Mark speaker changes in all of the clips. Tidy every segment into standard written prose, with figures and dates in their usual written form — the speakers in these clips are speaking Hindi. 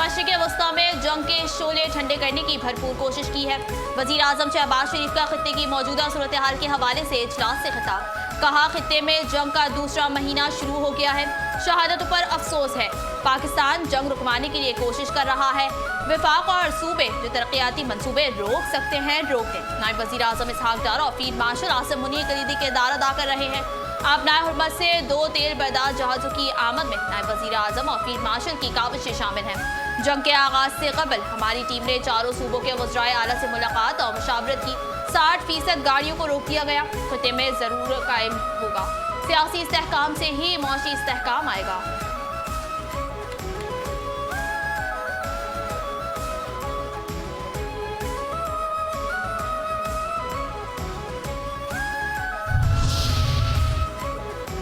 Speaker 1: मशरिक़ वस्ता में जंग के शोले ठंडे करने की भरपूर कोशिश की है। वज़ीर आज़म शहबाज शरीफ का खित्ते की मौजूदा सूरत हाल के हवाले से इजलास से खिताब। कहा, खित्ते में जंग का दूसरा महीना शुरू हो गया है, शहादतों पर अफसोस है। पाकिस्तान जंग रुकवाने के लिए कोशिश कर रहा है। विफाक और सूबे जो तरक्याती मंसूबे रोक सकते हैं रोक दें। नायब वज़ीर आज़म इसहाक डार और फील्ड मार्शल आसिम मुनीर कलीदी किरदार अदा कर रहे हैं। आबनाए हुर्मत से 2 तेल बर्दार जहाज़ों की आमद में नायब वज़ीर आज़म और फील्ड मार्शल की काविशें शामिल हैं। जंग के आगाज से कबल हमारी टीम ने चारों सूबों के वज़राए आला से मुलाकात और मुशावरत की। 60% गाड़ियों को रोक दिया गया। खित्ते में ज़रूर कायम होगा। सियासी इस्तेहकाम से ही मौशी इस्तेहकाम आएगा।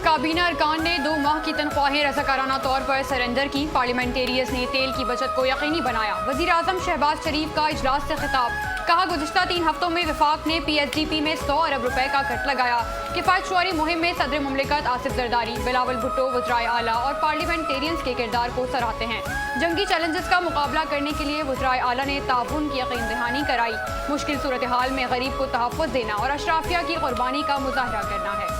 Speaker 2: काबीना अरकान ने 2 माह की तनख्वाहें रज़ाकाराना तौर पर सरेंडर की। पार्लियामेंटेरियंस ने तेल की बचत को यकीनी बनाया। वज़ीर आज़म शहबाज शरीफ का इजलास से खिताब। कहा, गुज़िश्ता 3 हफ्तों में विफाक ने PSDP में 100 अरब रुपए का कट लगाया। किफ़ायत शुमारी मुहिम में सदर मुमलिकत आसिफ जरदारी, बिलावल भुट्टो वज़राए आला और पार्लियामेंटेरियंस के किरदार को सराहते हैं। जंगी चैलेंजेस का मुकाबला करने के लिए वज़राए आला ने ताउन की यकीन दहानी कराई। मुश्किल सूरत हाल में गरीब को तहफ़्फ़ुज़ देना और अशराफिया की कुर्बानी का मुजाहरा करना है।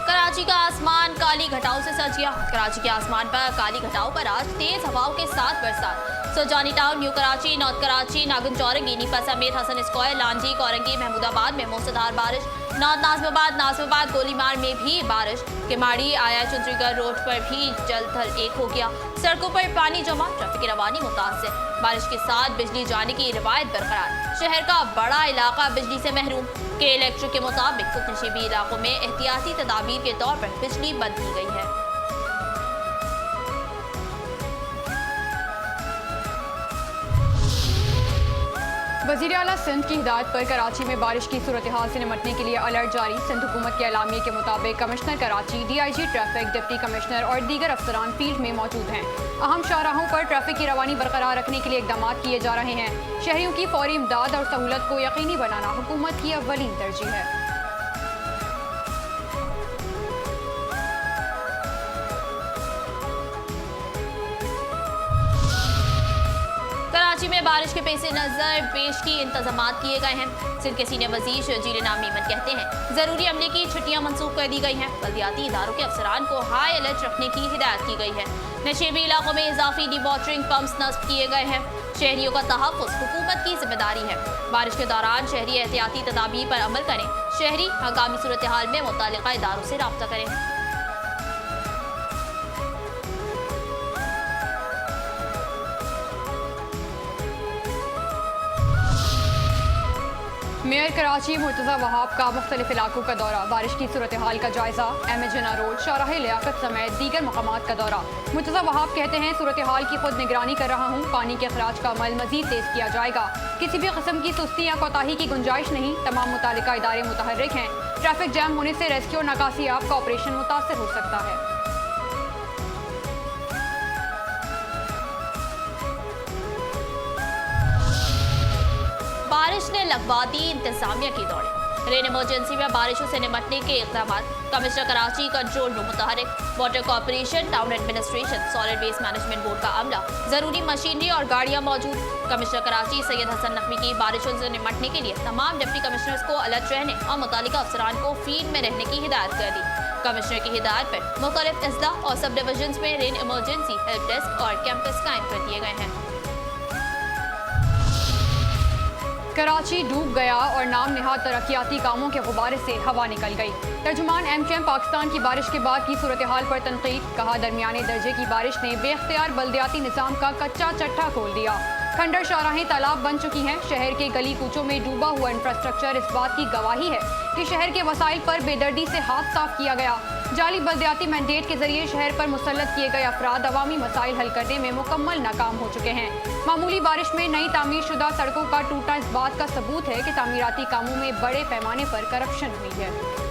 Speaker 1: कराची का आसमान काली घटाओं से सज गया। कराची के आसमान पर काली घटाओं पर आज तेज हवाओं के साथ बरसात। Surjani town, new Karachi, north Karachi, Nagan Chowrangi, Nipa समेत हसन स्क्वायर, लांजी, कोरंगी, महमूदाबाद में मूसलाधार बारिश। नॉर्थ नाज़िमाबाद, गोलीमार में भी बारिश। किमाड़ी, आया चुंदरीगढ़ रोड पर भी जलथल एक हो गया। सड़कों पर पानी जमा, ट्रैफिक की रवानी मुतासिर। बारिश के साथ बिजली जाने की रिवायत बरकरार। शहर का बड़ा इलाका बिजली से महरूम। के इलेक्ट्रिक के मुताबिक कुछ नशीबी इलाकों में एहतियाती तदाबीर के तौर पर बिजली बंद की गई है।
Speaker 2: वज़ीर आला सिंध की हिदायत पर कराची में बारिश की सूरत हाल से निमटने के लिए अलर्ट जारी। सिंध हुकूमत के अलामिये के मुताबिक commissioner Karachi, DIG traffic, deputy commissioner और दीगर अफसरान फील्ड में मौजूद हैं। अहम शाहराहों पर ट्रैफिक की रवानी बरकरार रखने के लिए इकदाम किए जा रहे हैं। शहरियों की फौरी इमदाद और सहूलत को यकीनी बनाना हुकूमत की अव्वलीन तरजीह है।
Speaker 1: कराची में बारिश के पेश नज़र पेश की इंतजामात किए गए हैं। सिंध के सीनियर वजीर शजीर नाम मीमन कहते हैं, ज़रूरी अमले की छुट्टियां मनसूख कर दी गई हैं। बल्दियाती इदारों के अफसरान को हाई अलर्ट रखने की हिदायत की गई है। नशेबी इलाकों में इजाफी डिवॉटरिंग पंप्स नस्ब किए गए हैं। शहरियों का तहफ़्फ़ुज़ हुकूमत की जिम्मेदारी है। बारिश के दौरान शहरी एहतियाती तदाबीर पर अमल करें। शहरी हंगामी सूरत हाल में मुतल्लिका इदारों से राब्ता करें।
Speaker 2: मेयर कराची मुर्तज़ा वहाब का मुख्तलिफ इलाकों का दौरा। बारिश की सूरत हाल का जायजा। एम जिन्ना रोड, शाहराह लियाकत समेत दीगर मकामात का दौरा। मुर्तज़ा वहाब कहते हैं, सूरत हाल की खुद निगरानी कर रहा हूँ। पानी के अखराज का अमल मजीद तेज किया जाएगा। किसी भी किस्म की सुस्ती या कोताही की गुंजाइश नहीं। तमाम मुतालिका इदारे मुतहर्रिक हैं। ट्रैफिक जैम होने से रेस्क्यू और निकासी आप का ऑपरेशन मुतासर हो सकता है।
Speaker 1: बारिश ने लगवा दी इंतजामिया की दौड़े। रेन इमरजेंसी में बारिशों से निमटने के इक़दाम। कमिश्नर कराची कंट्रोल रूम मुतहरिक। Water corporation, town administration, solid waste management board का अमला, जरूरी मशीनरी और गाड़ियां मौजूद। कमिश्नर कराची सैयद हसन नकवी की बारिशों से निमटने के लिए तमाम डिप्टी कमिश्नर्स को अलर्ट रहने और मुतालिका अफसरान को फील्ड में रहने की हिदायत कर दी। कमिश्नर की हिदायत पर मुख्तलिफ अजला और सब डिवीजन में रेन इमरजेंसी हेल्प डेस्क और कैंपस कायम कर दिए गए हैं।
Speaker 2: कराची डूब गया और नाम निहाद तरक्याती कामों के गुब्बारे से हवा निकल गई। तर्जुमान MKM पाकिस्तान की बारिश के बाद की सूरत हाल पर तनकीद। कहा, दरमियाने दर्जे की बारिश ने बेख्तियार बल्दियाती निज़ाम का कच्चा चट्टा खोल दिया। खंडर शाहराहें तालाब बन चुकी हैं। शहर के गली कूचों में डूबा हुआ इंफ्रास्ट्रक्चर इस बात की गवाही है कि शहर के वसाइल पर बेदर्दी से हाथ साफ किया गया। जाली बल्दियाती मैंडेट के जरिए शहर पर मुसल्लत किए गए अफराद अवामी मसाइल हल करने में मुकम्मल नाकाम हो चुके हैं। मामूली बारिश में नई तामीर शुदा सड़कों का टूटना इस बात का सबूत है कि तामीराती कामों में बड़े पैमाने पर करप्शन हुई है।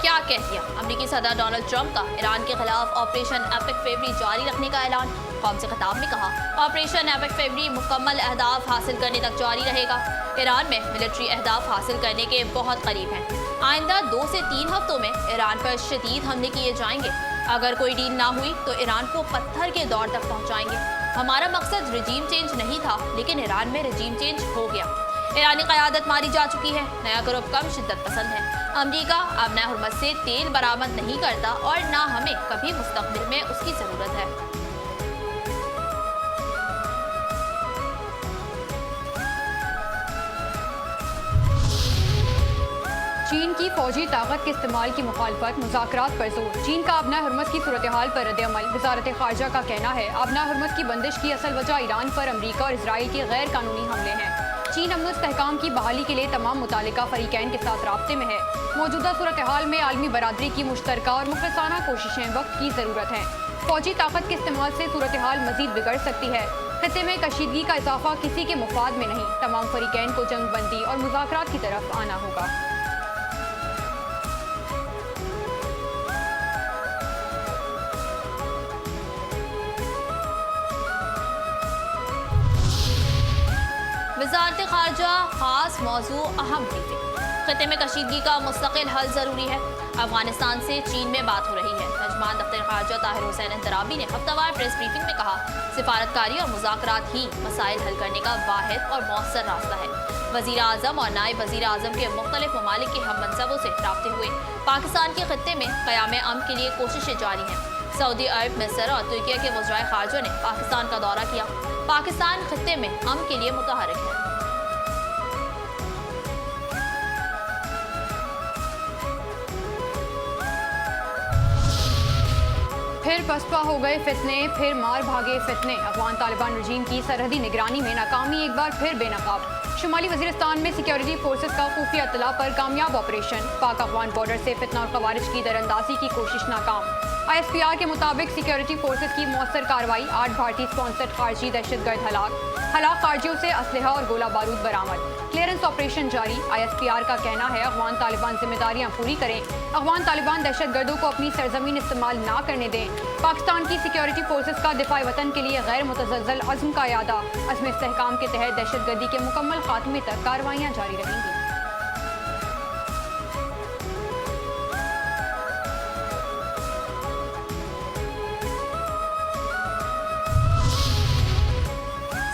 Speaker 1: क्या कह दिया? अमेरिकी सदर डोनाल्ड ट्रंप का ईरान के खिलाफ ऑपरेशन एपिक फेवरी जारी रखने का ऐलान। कौम से खिताब में कहा, ऑपरेशन एपिक फेवरी मुकम्मल अहदाफ हासिल करने तक जारी रहेगा। ईरान में मिलिट्री अहदाफ हासिल करने के बहुत करीब हैं। आइंदा 2 से 3 हफ्तों में ईरान पर शदीद हमले किए जाएंगे। अगर कोई डील ना हुई तो ईरान को पत्थर के दौर तक पहुंचाएंगे। हमारा मकसद रजीम चेंज नहीं था, लेकिन ईरान में रजीम चेंज हो गया। ईरानी क़यादत मारी जा चुकी है। नया ग्रुप कम शिद्दत पसंद है। अमरीका अब नए हुर्मत से तेल बरामद नहीं करता और ना हमें कभी मुस्तकबिल में उसकी ज़रूरत है।
Speaker 2: चीन की फौजी ताकत के इस्तेमाल की मुखालफत, मुज़ाकरात पर जोर। चीन का अब नए हुर्मत की सूरत हाल पर रद्द-ए-अमल। वज़ारत ख़ारजा का कहना है, अब नए हुर्मत की बंदिश की असल वजह ईरान पर अमरीका और इसराइल के गैर कानूनी हमले हैं। चीन अमन इस्तेहकाम की बहाली के लिए तमाम मुतालिका फरीकैन के साथ राब्ते में है। मौजूदा सूरत हाल में आलमी बरादरी की मुश्तरका और मुखलसाना कोशिशें वक्त की ज़रूरत हैं। फौजी ताकत के इस्तेमाल से सूरत हाल मजीद बिगड़ सकती है। खत्ते में कशीदगी का इजाफा किसी के मुफाद में नहीं। तमाम फरीकैन को जंग बंदी और मुज़ाकरात की तरफ आना होगा।
Speaker 1: वज़ारत ख़ारजा खास मौजू अहम ब्रीफिंग। खत्ते में कशीदगी का मुस्तकिल हल ज़रूरी है। अफगानिस्तान से चीन में बात हो रही है। तर्जुमान दफ्तर ख़ारजा ताहिर हुसैन अंतराबी ने हफ्तावार प्रेस ब्रीफिंग में कहा, सिफारतकारी और मुज़ाकरात ही मसाइल हल करने का वाहिद और मौसर रास्ता है। वज़ीर आज़म और नायब वज़ीर आज़म के मुख्तलिफ ममालिक के हम मनसबों से राब्ते हुए पाकिस्तान के खत्ते में क़याम अमन के लिए कोशिशें जारी हैं। सऊदी अरब, मिस्र और तुर्की के वज़राए ख़ारजा ने पाकिस्तान का दौरा किया। पाकिस्तान खत्ते में अमन के लिए मुतहरिक है।
Speaker 2: फिर पसपा हो गए फितने, फिर मार भागे फितने। अफगान तालिबान रजीम की सरहदी निगरानी में नाकामी एक बार फिर बेनकाब। शुमाली वज़ीरिस्तान में सिक्योरिटी फोर्सेस का खुफिया इत्तला पर कामयाब ऑपरेशन। पाक अफगान बॉर्डर से फितना और खवारिज की दरअंदाजी की कोशिश नाकाम। ISPR के मुताबिक सिक्योरिटी फोर्सेस की मौसर कार्रवाई, 8 भारतीय स्पॉन्सर्ड खारजी दहशतगर्द हलाक खारजियों से असलहा और गोला बारूद बरामद। क्लियरेंस ऑपरेशन जारी। ISPR का कहना है, अफगान तालिबान जिम्मेदारियां पूरी करें। अफगान तालिबान दहशतगर्दों को अपनी सरजमीन इस्तेमाल ना करने दें। पाकिस्तान की सिक्योरिटी फोर्सेस का दिफाई वतन के लिए गैर मुतज़ल्ज़ल अज़्म का यादा। अज़्म इस्तेहकाम के तहत दहशतगर्दी के मुकम्मल खात्मे तक कार्रवाइयाँ जारी रहेंगी।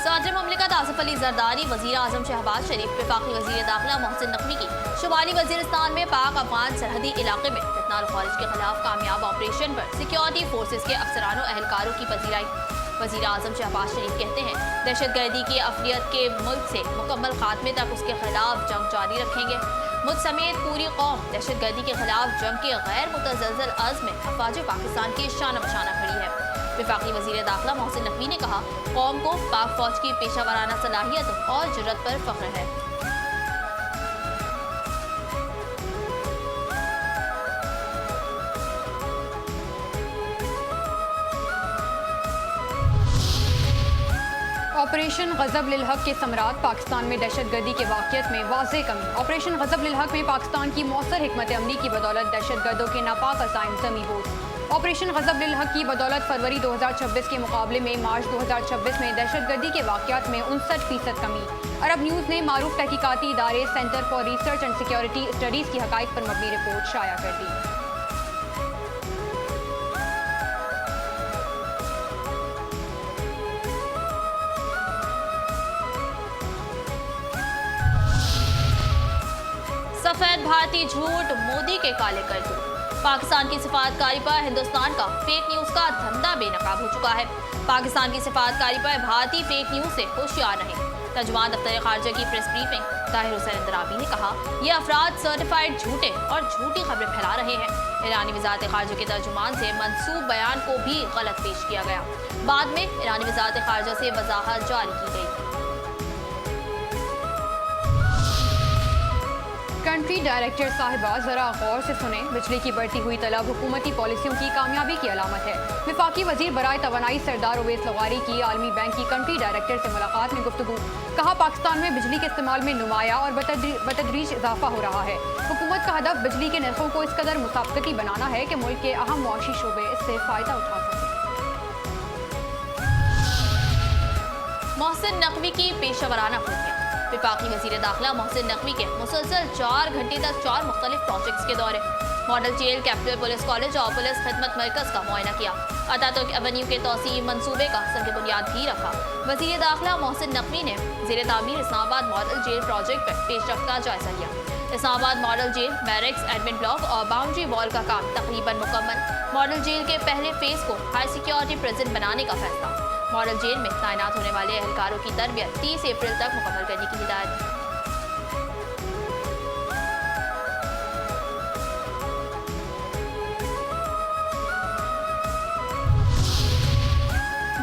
Speaker 1: सदर मुमलिकत आसिफ अली जरदारी, वज़ीर आज़म शहबाज शरीफ, वफाकी वज़ीर दाखिला मोहसिन नकवी की शुमाली वज़ीरिस्तान में पाक अफगान सरहदी इलाके में फितना और खारिज के खिलाफ कामयाब ऑपरेशन पर सिक्योरिटी फोर्सेस के अफसरान और एहलकारों की पजीराई। वज़ीर आज़म शहबाज शरीफ कहते हैं, दहशतगर्दी की अफलियत के मुल्क से मुकम्मल खात्मे तक उसके खिलाफ जंग जारी रखेंगे। मुझ समेत पूरी कौम दहशतगर्दी के खिलाफ जंग के गैर मुतज़ल्ज़ल अज़्म में अफवाज पाकिस्तान की शान बशाना खड़ी है। वफाकी वज़ीर दाखिला मोहसिन नकवी ने कहा, कौम को पाक फौज की पेशा वराना सलाहियत और जुर्रत पर फख्र है।
Speaker 2: ऑपरेशन गज़ब लिल हक के समरात। पाकिस्तान में दहशतगर्दी के वाक़ियत में वाज़े कमी। ऑपरेशन गज़ब लिल हक में पाकिस्तान की मौसर हिकमत अमली की बदौलत दहशतगर्दों के नापाक अज़ाइम ज़मीबोज़। ऑपरेशन गज़ब लिल हक की बदौलत फरवरी 2026 के मुकाबले में मार्च 2026 में दहशतगर्दी के वाक़ियात में 59% कमी। अरब न्यूज़ ने मारूफ तहकीकाती इदारे centre for research and security studies की हक़ाइक़ पर मबनी रिपोर्ट शाया कर दी।
Speaker 1: सफेद भारतीय झूठ, मोदी के काले करतूत। पाकिस्तान की सिफारतकारी पर हिंदुस्तान का फेक न्यूज का धंधा बेनकाब हो चुका है। पाकिस्तान की सिफारतकारी पर भारतीय फेक न्यूज से होशियार रहें। तर्जुमान दफ्तर खारजा की प्रेस ब्रीफिंग ताहिर हुसैन अंतराबी ने कहा, ये अफराद सर्टिफाइड झूठे और झूठी खबरें फैला रहे हैं। ईरानी वज़ारत खारजा के तर्जुमान से मंसूब बयान को भी गलत पेश किया गया। बाद में ईरानी वज़ारत खारजा से वजाहत जारी की गई।
Speaker 2: कंट्री डायरेक्टर साहिबा जरा गौर से सुने, बिजली की बढ़ती हुई तलब हुकूमती पॉलिसियों की कामयाबी की अलामत है। विफाकी वजीर बराए तवानाई सरदार उवैस लगारी की आलमी बैंक की कंट्री डायरेक्टर से मुलाकात में गुफ्तगू। कहा, पाकिस्तान में बिजली के इस्तेमाल में नुमाया और बतदरीज इजाफा हो रहा है। हुकूमत का हदफ बिजली के नरखों को इस कदर मुसाबकती बनाना है कि मुल्क के अहम मुआशी शोबे इससे फ़ायदा उठा सकें।
Speaker 1: मोहसिन नकवी की पेशेवराना खूबियाँ। विफाकी वजीर दाखिला मोहसिन नकवी के मुसलसल 4 घंटे तक 4 मुख्तलिफ प्रोजेक्ट्स के दौरे, model jail, capital police college और पुलिस खिदमत मरकज का मुआयना किया। अतातुर्क एवेन्यू के तोसी मंसूबे का संग बुनियाद भी रखा। वजीर दाखिला मोहसिन नकवी ने ज़ेर तामीर इस्लामाबाद मॉडल जेल प्रोजेक्ट पर पेशरफ्त का जायजा लिया। Islamabad model jail, barracks, admin block और बाउंड्री वॉल का काम तकरीबन मुकम्मल। मॉडल जेल के पहले फेज को हाई सिक्योरिटी प्रिजन बनाने का फैसला। मॉडल जेल में तैनात होने वाले एहलकारों की तरबियत 30 अप्रैल तक मुकम्मल करने की हिदायत।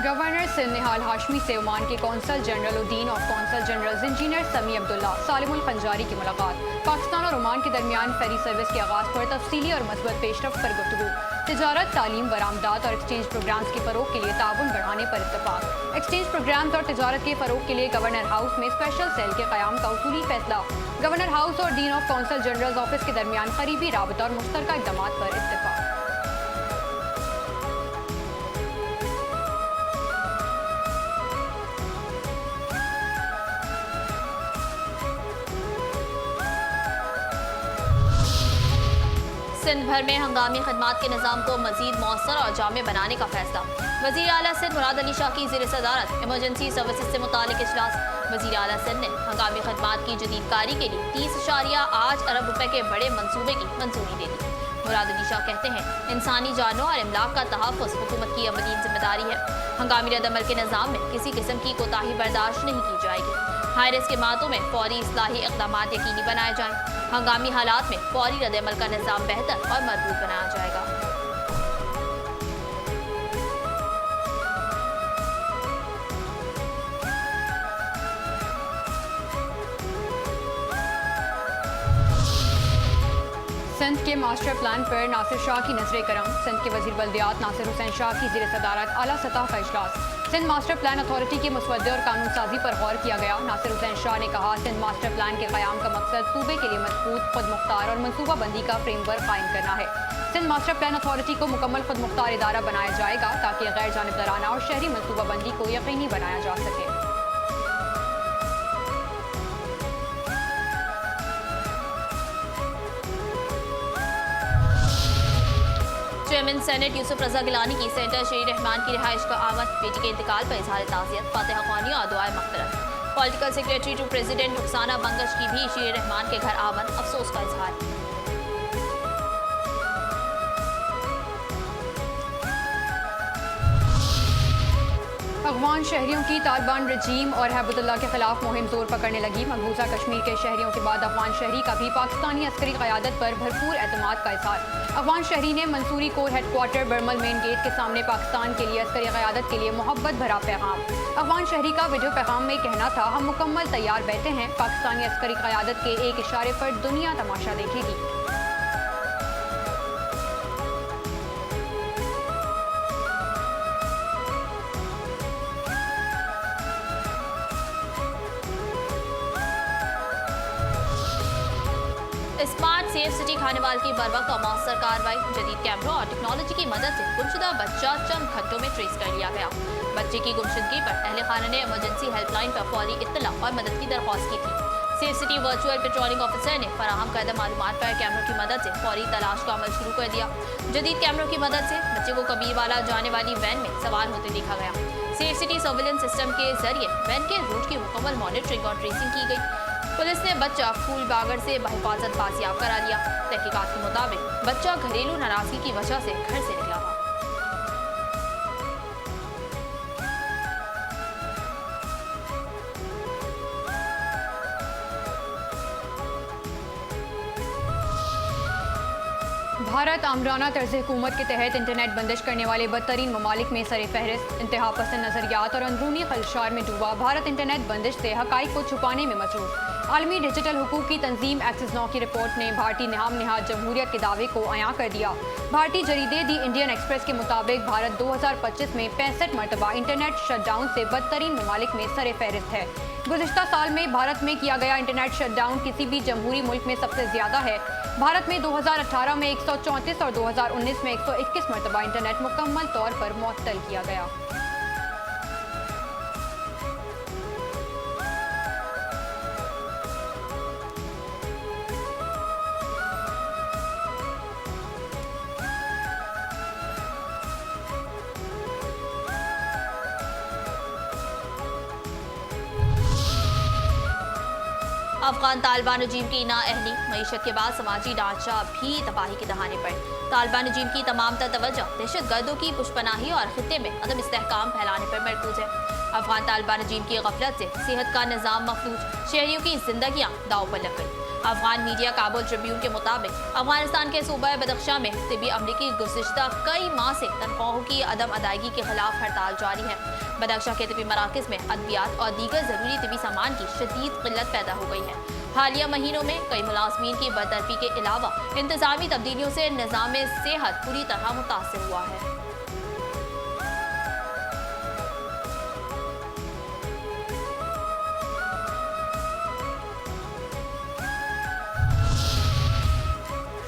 Speaker 2: गवर्नर सिंध निहाल हाशमी से ओमान के कौंसल जनरल उद्दीन और कौंसल जनरल इंजीनियर समी अब्दुल्ला सालिमुल खंजारी की मुलाकात। पाकिस्तान और ओमान के दरमियान फेरी सर्विस के आगाज़ पर तफसीली और मस्बत पेशरफ्त पर गुफ्तगू। तिजारत, तालीम, बरामदात और एक्सचेंज प्रोग्राम्स के फ़रोग के लिए ताउन बढ़ाने पर इत्तफाक। एक्सचेंज प्रोग्राम्स और तिजारत के फ़रोग के लिए गवर्नर हाउस में स्पेशल सेल के क़याम का उसूली फैसला। गवर्नर हाउस और dean of consul general office के दरमियान करीबी राबता और मुश्तरका इक़दामात पर इत्तफाक।
Speaker 1: सिंध भर में हंगामी खदमात के निज़ाम को मजीद मौसर और जामे बनाने का फैसला। वज़ीर आला सिंध मुराद अली शाह की ज़ेर सदारत इमरजेंसी सर्विसेज से मुतालिक इजलास। वज़ीर आला सिंध ने हंगामी खदमात की जदीदकारी के लिए 30.8 अरब रुपए के बड़े मंसूबे की मंजूरी दे दी। मुराद अली शाह कहते हैं, इंसानी जानों और इमलाक का तहफ़्फ़ुज़ हुकूमत की अवलीन जिम्मेदारी है। हंगामी रद्दअमल के निज़ाम में किसी किस्म की कोताही बर्दाश्त नहीं की जाएगी। हाई रिस्क इमारतों में फौरी इस्लाही इक़दामात यकीनी बनाए जाएँ। हंगामी हालात में फौरी रद्दअमल का निज़ाम बेहतर और मजबूत बनाया जाएगा।
Speaker 2: सिंध के मास्टर प्लान पर नासिर शाह की नजर करम। सिंध के वजीर बल्दियात नासिर हुसैन शाह की ज़ेर सदारत आला सतह का इजलास। सिंध मास्टर प्लान अथॉरिटी के मसवदे और कानून साजी पर गौर किया गया। नासिर हुसैन शाह ने कहा, सिंध मास्टर प्लान के क़याम का मकसद सूबे के लिए मजबूत, खुद मुख्तार और मनसूबा बंदी का फ्रेमवर्क कायम करना है। सिंध मास्टर प्लान अथॉरिटी को मुकम्मल खुद मुख्तार इदारा बनाया जाएगा ताकि गैर जानिबदाराना और शहरी मनसूबा बंदी को यकीनी बनाया जा सके।
Speaker 1: चेयरमैन सेनेट यूसुफ रजा गिलानी की सेंटर शेर रहमान की रिहाइश का आमद। बेटी के इंतकाल पर इजहार ताज़ियत, फातिहा ख्वानी और दुआए मग़फ़िरत। Political secretary to president Rukhsana Bangash की भी शेर रहमान के घर आमद, अफसोस का इजहार।
Speaker 2: अफगान शहरियों की तालिबान रजीम और हैबतुल्लाह के खिलाफ मुहिम जोर पकड़ने लगी। मकबूजा कश्मीर के शहरियों के बाद अफगान शहरी का भी पाकिस्तानी अस्करी क़यादत पर भरपूर एतमाद का इज़हार। अफगान शहरी ने Mansoori core headquarter Barmal main gate के सामने पाकिस्तान के लिए अस्करी क़यादत के लिए मोहब्बत भरा पैगाम। अफगान शहरी का वीडियो पैगाम में कहना था, हम मुकम्मल तैयार बैठे हैं, पाकिस्तानी अस्करी क़यादत के एक इशारे पर दुनिया तमाशा देखेगी।
Speaker 1: स्मार्ट सेफ सिटी खानेवाल की बरवक्त और मौसर कार्रवाई। जदीद कैमरों और टेक्नोलॉजी की मदद से गुमशुदा बच्चा चंद घंटों में ट्रेस कर लिया गया। बच्चे की गुमशुदगी पर अहले खाना ने इमरजेंसी हेल्पलाइन पर फौरी इत्तला और मदद की दरख्वास्त की थी। Safe city virtual patrolling officer ने फराहम करदा मालूमात पर कैमरों की मदद से फौरी तलाश का अमल शुरू कर दिया। जदीद कैमरों की मदद से बच्चे को कबीरवाला जाने वाली वैन में सवार होते देखा गया। सेफ सिटी सर्विलेंस सिस्टम के जरिए वैन के रूट की मुकम्मल मॉनिटरिंग और ट्रेसिंग की गई। पुलिस ने बच्चा फूल बागर से बहिफाजत बाजियाब करा लिया। तहकीकात के मुताबिक बच्चा घरेलू नाराजगी की वजह से घर से निकला था।
Speaker 2: भारत आमराना तर्ज हुकूमत के तहत इंटरनेट बंदिश करने वाले बदतरीन ममालिक में सर फहरिस्त। इंतहा पसंद नजरियात और अंदरूनी खलशार में डूबा भारत इंटरनेट बंदिश से हकाइक को छुपाने में मसरूफ। आलमी डिजिटल हुकूक की तंजीम एक्सिस नौ की रिपोर्ट ने भारतीय निहाम निहाद जमहूरियत के दावे को अयां कर दिया। भारतीय जरीदे दी इंडियन एक्सप्रेस के मुताबिक भारत 2025 में 65 मरतबा इंटरनेट शटडाउन से बदतरीन ममालिक में सर फहरिस्त है। गुज़िश्ता साल में भारत में किया गया इंटरनेट शटडाउन किसी भी जमहूरी मुल्क में सबसे ज्यादा है। भारत में 2018 में 134 और 2019 में 121 मरतबा इंटरनेट मुकम्मल तौर पर मुअत्तल किया गया।
Speaker 1: अफगान तालिबान रजीम की नाअहली मईशत के बाद समाजी ढांचा भी तबाही के दहाने पर। तालिबान रजीम की तमाम तर तवज्जो दहशतगर्दों की पुष्पनाही और खित्ते में अदम इस्तेहकाम फैलाने पर मरकूज है। अफगान तालिबान रजीम की गफलत से सेहत का निज़ाम मफलूज, शहरियों की जिंदगियां दाव पर लग गई। अफगान मीडिया काबुल ट्रिब्यून के मुताबिक अफगानिस्तान के सूबा बदख्शां में तिबी अमले की गुज़िश्ता कई माह से तनख्वाहों की अदम अदायगी के खिलाफ हड़ताल जारी है। बदख्शां के तिबी मराकज़ में अद्वियात और दीगर ज़रूरी तिबी सामान की शदीद किल्लत पैदा हो गई है। हालिया महीनों में कई मुलाजमीन की बरतरफी के अलावा इंतजामी तब्दीलियों से निज़ाम सेहत पूरी तरह मुतासर हुआ है।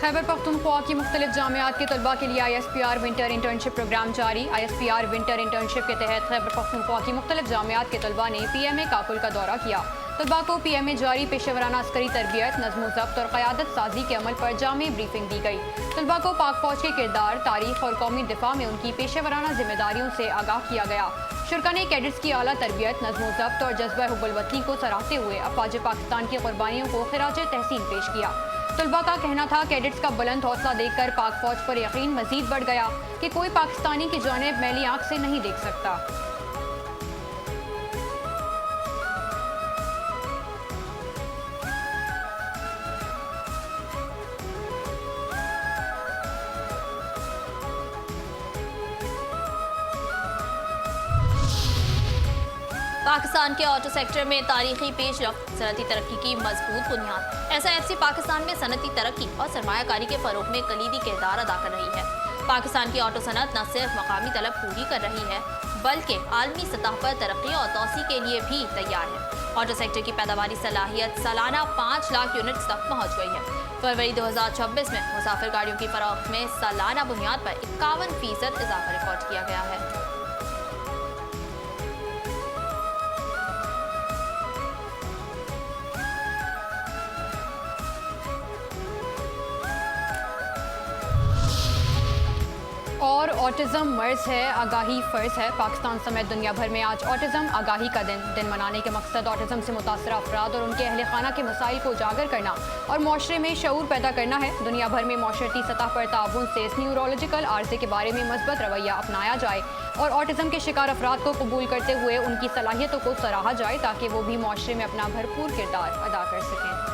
Speaker 2: खैबर पख्तूनख्वा की मुख्तलिफ जामियात के तलबा के लिए ISPR विंटर इंटर्नशिप प्रोग्राम जारी। ISPR विंटर इंटर्नशिप के तहत खैबर पख्तूनख्वा की मुख्तलिफ जामियात के तलबा ने PMA काबुल का दौरा किया। तलबा को PMA जारी पेशेवराना अस्करी तरबियत, नज़्म ज़ब्त और क़यादत साजी के अमल पर जामे ब्रीफिंग दी गई। तलबा को पाक फौज के किरदार, तारीख और कौमी दिफा में उनकी पेशेवराना जिम्मेदारियों से आगाह किया गया। शुरका ने कैडेट्स की आला तरबियत, नज़्म ज़ब्त और जज्बा हुब्बुल वतनी को सराहते हुए अफवाज पाकिस्तान की कुर्बानियों को खिराज तहसीन पेश किया। तलबा का कहना था कैडेट्स का बुलंद हौसला देखकर पाक फौज पर यकीन मजीद बढ़ गया कि कोई पाकिस्तानी की जानिब मैली आंख से नहीं देख सकता।
Speaker 1: पाकिस्तान के ऑटो सेक्टर में तारीखी पेशरफ्त, सनती तरक्की की मजबूत बुनियाद। SIFC पाकिस्तान में सनती तरक्की और सरमायाकारी के फरोग में कलीदी किरदार अदा कर रही है। पाकिस्तान की ऑटो सनत न सिर्फ मकामी तलब पूरी कर रही है बल्कि आलमी सतह पर तरक्की और तोसी के लिए भी तैयार है। ऑटो सेक्टर की पैदावारी सलाहियत सालाना 5 लाख यूनिट्स तक पहुँच गई है। फरवरी 2026 में मुसाफिर गाड़ियों की फरोख्त में सालाना बुनियाद पर 51% इजाफा रिकॉर्ड किया गया है।
Speaker 2: और ऑटिज़म मर्ज है, आगाही फ़र्ज है। पाकिस्तान समेत दुनिया भर में आज ऑटिज़म आगाही का दिन मनाने के मकसद ऑटिज़म से मुतासर अफराद और उनके अहल खाना के मसाइल को उजागर करना और माशरे में शऊर पैदा करना है। दुनिया भर में माशरती सतह पर ताउन से इस न्यूरोलॉजिकल आर्जे के बारे में मस्बत रवैया अपनाया जाए और ऑटिज़म के शिकार अफराद को कबूल करते हुए उनकी सलाहियतों को सराहा जाए ताकि वो भी माशरे में अपना भरपूर किरदार अदा कर सकें।